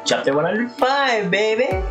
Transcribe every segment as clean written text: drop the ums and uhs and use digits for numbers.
Chapter 105, baby!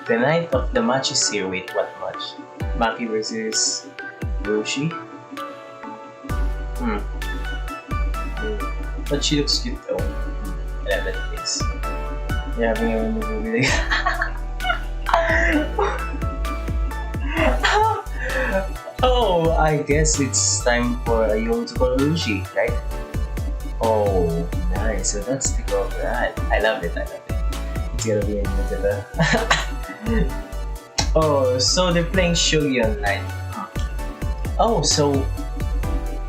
The night of the match is here. Wait, what match? Maki versus Urushi? But she looks cute though. I love that face. Yeah, having a movie. Oh, I guess it's time for Ayumu to call Urushi, right? Oh, nice. So that's the goal for that. I love it. It's gonna be in the Oh, so they're playing Shogi online. Oh, so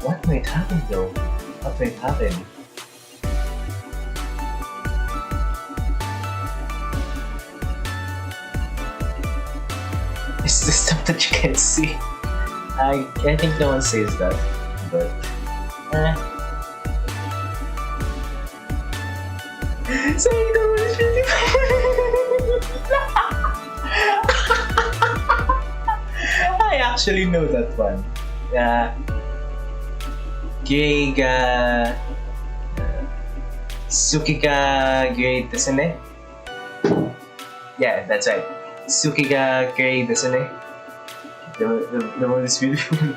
what might happen though? What might happen? It's the stuff that you can't see. I think no one says that, but So I actually know that one. Gay ga Suki ga gay desu ne? Yeah, that's right. Suki ga gay desu ne? The one is beautiful.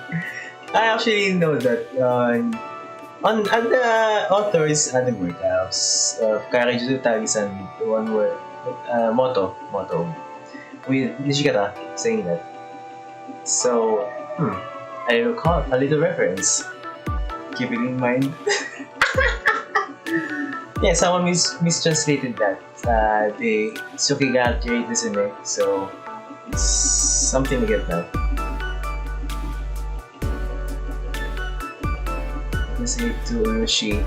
I actually know that on the author's anime work of Karajuzu Tagi-san, the one where Moto with Nishikata saying that. So I recall a little reference. Keep it in mind. Yeah, someone mistranslated that. The Sukiga Great Desune, so it's something to get now. Say to Urushi.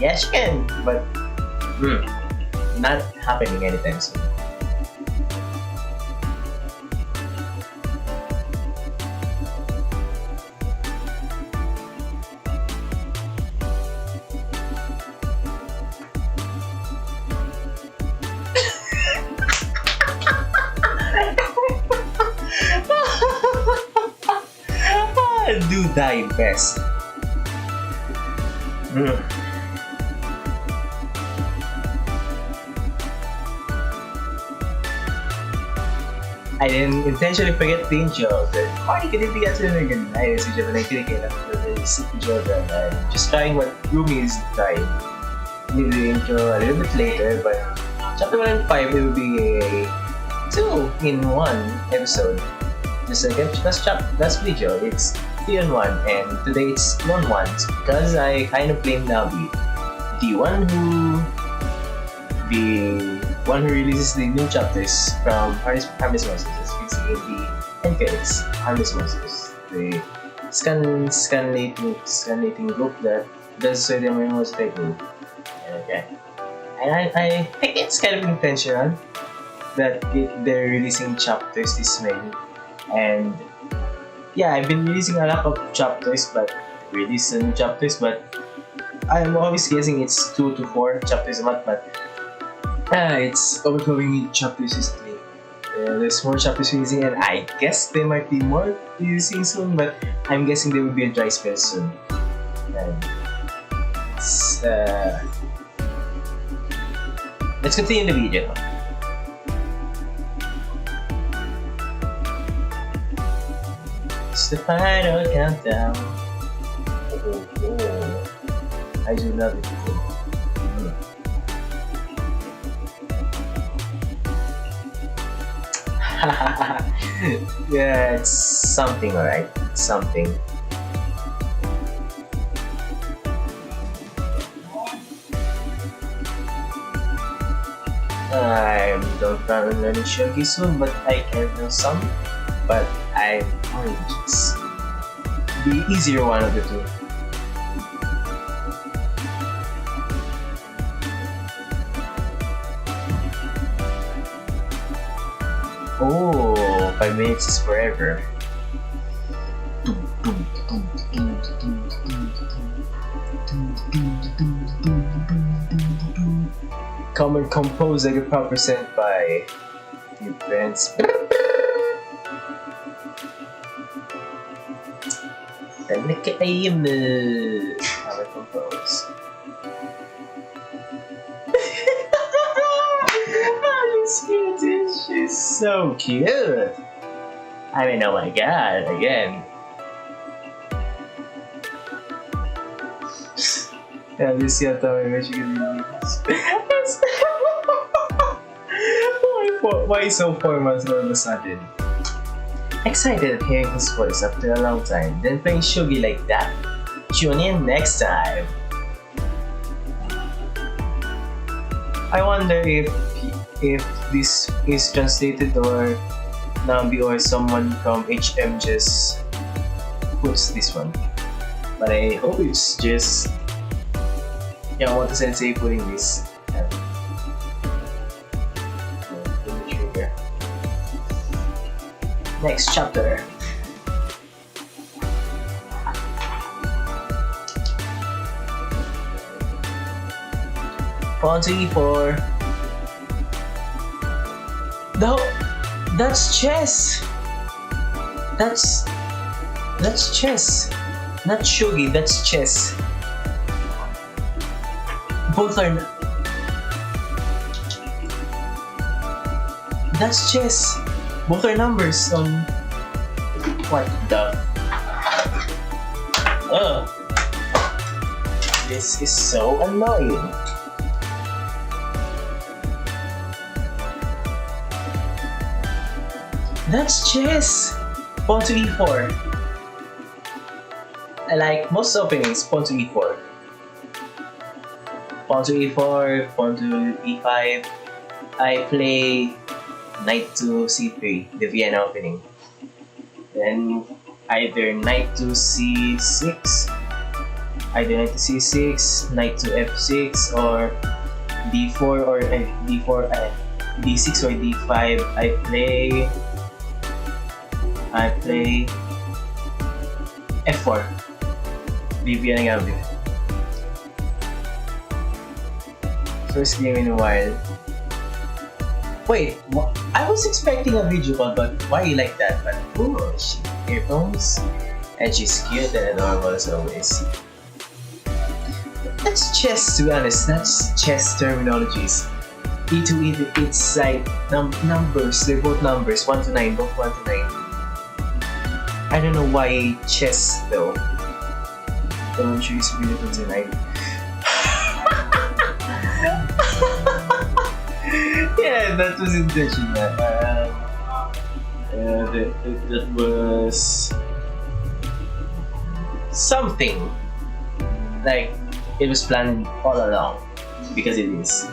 Yeah, she can, but not happening anytime soon. Do thy best. I didn't intentionally forget the intro. The party kinibigan sila ng ganun. Ay, si Japan ay kinikilan ko si Jordan. I'm just trying what Rumi is trying. Did the intro a little bit later, but chapter 1 and 5 it will be a 2-in-1 episode. Just like last video, it's 3-on-1, and today it's 1-1 because I kind of blame Nabi, the one who releases the new chapters from Harvest Monsters, basically the Enfelix Harvest Monsters, the scanlating group that does Soredemo Yosetekuru. Okay, and I think it's kind of intentional that they're releasing chapters this many, and yeah, I've been releasing a lot of chapters, but I'm always guessing it's 2 to 4 chapters a month, but it's overflowing with chapters recently. There's more chapters releasing, and I guess there might be more releasing soon, but I'm guessing there will be a dry spell soon. Let's continue the video. It's the final countdown. I do love it. Yeah, it's something, alright. Something. I don't plan on learning Shogi soon, but I can know some. But I might just the easier one of the two. Oh, 5 minutes is forever. Come and compose like a proper senpai. Events. Tanaka Ayumu. How I compose. He's so cute. I mean, oh my god, again. Yeah, this year, why so 4 months all of a sudden? Excited at hearing his voice after a long time, then playing Shogi like that? Tune in next time. I wonder if this is translated or Nambi or someone from HM just puts this one. But I hope it's just Yamamoto Sensei putting this. Next chapter. Pawn to E4. No, that's chess. That's chess. Not shogi. That's chess. Both are. That's chess. Both are numbers on. What the? Ugh. This is so annoying. That's chess! Pawn to E4. I like most openings, pawn to E4. Pawn to E4, pawn to E5. I play knight to C3, the Vienna opening. Then either knight to C6, knight to C6, knight to F6, or D4 or D4, D6 or D5. I play F4. Vivian Gabi. First game in a while. Wait, I was expecting a video call, but why you like that? But oh, she earphones, and she's cute and adorable as always. That's chess, to be honest. That's chess terminologies. E2, it's like numbers. They're both numbers. 1 to 9, both 1 to 9. I don't know why chess though. Don't choose beautiful tonight. Yeah, that was intentional. That was something like it was planned all along, because it is.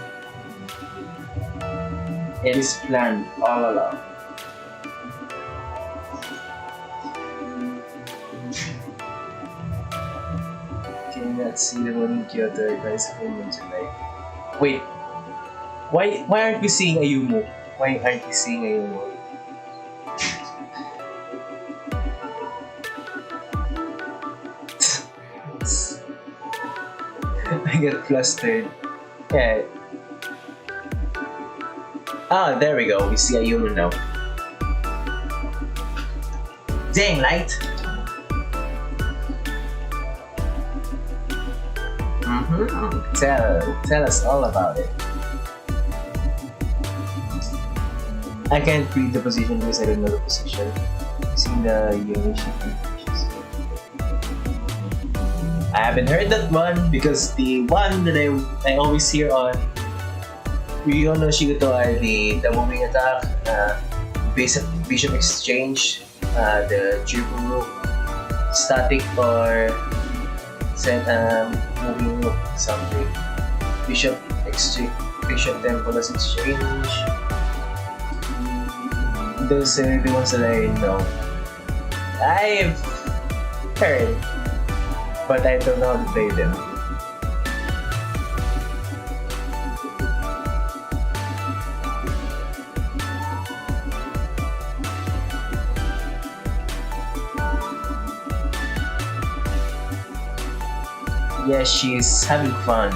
It is planned all along. Let's see the one in Kyoto advice full moon tonight. Wait, why aren't we seeing Ayumu? Why aren't we seeing Ayumu? I get flustered. Yeah. Ah, there we go. We see Ayumu now. Dang, light. Tell us all about it. I can't read the position because I don't know the position. I've seen the Yosetekuru. I haven't heard that one because the one that I always hear on Ryo no Shigoto are the moving attack, bishop exchange, the dribble, static or set moving look something. Bishop Tempolis exchange. Those are the ones that I know. I've heard, but I don't know how to play them. Yeah, she's having fun.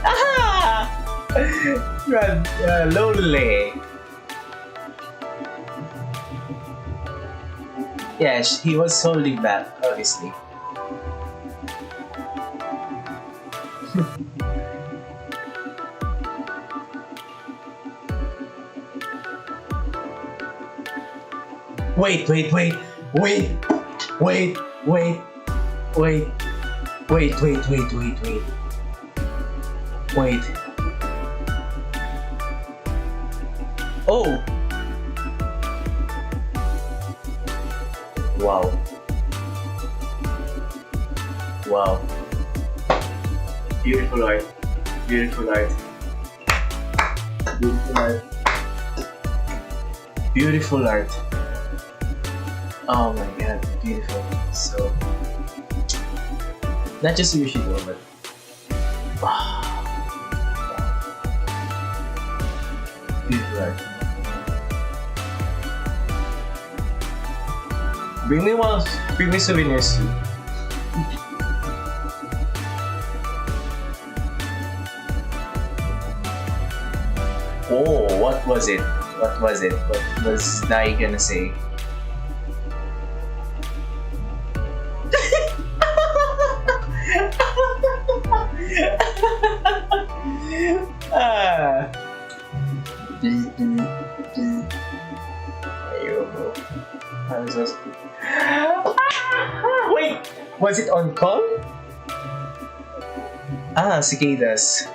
Aha! Lonely. Yeah, he was holding back, obviously. Wait, wait, wait, wait, wait, wait, wait, wait, wait, wait, wait, wait. Wait. Oh! Wow. Wow. Beautiful art. Beautiful art. Beautiful art. Beautiful art. Oh my god, beautiful. So, not just Urushi though, but wow. Beautiful art. Bring me souvenirs too. Oh, what was it? What was it? What was Nai gonna say? Ah. I'm so stupid. Wait, was it on call? Ah, cicadas.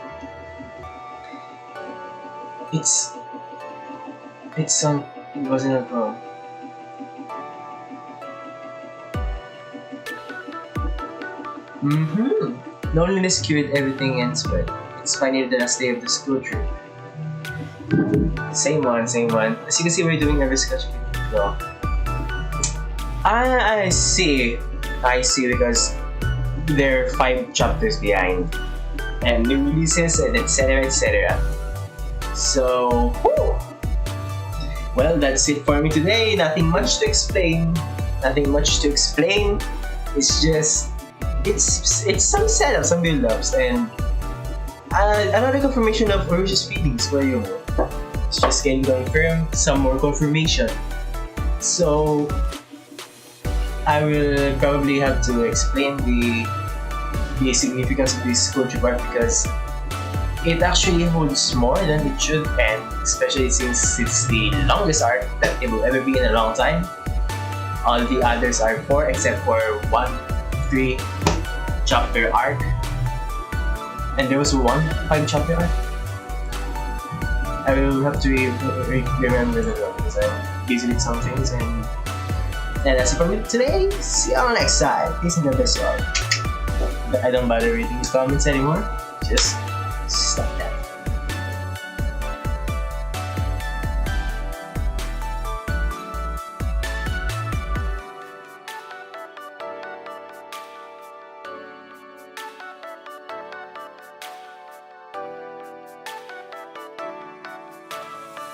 It's on. It wasn't on call. Loneliness cured everything ends well. It's finally the last day of the school trip. Same one. As you can see, we're doing every sketch. No. I see, because there are 5 chapters behind, and new releases, and etc. So, whew. Well, that's it for me today. Nothing much to explain. It's just, it's some setup, some build-ups, and another confirmation of Urushi's feelings for Ayumu. It's just getting confirmed, some more confirmation. So, I will probably have to explain the significance of this culture part, because it actually holds more than it should, and especially since it's the longest arc that it will ever be in a long time. All the others are 4 except for 3 chapter arc, and there was 5 chapter arc. I will have to remember that because I'm busy with some things, and that's it for me today. See you on the next time. Peace and God bless you all. But I don't bother reading the comments anymore. Just stop.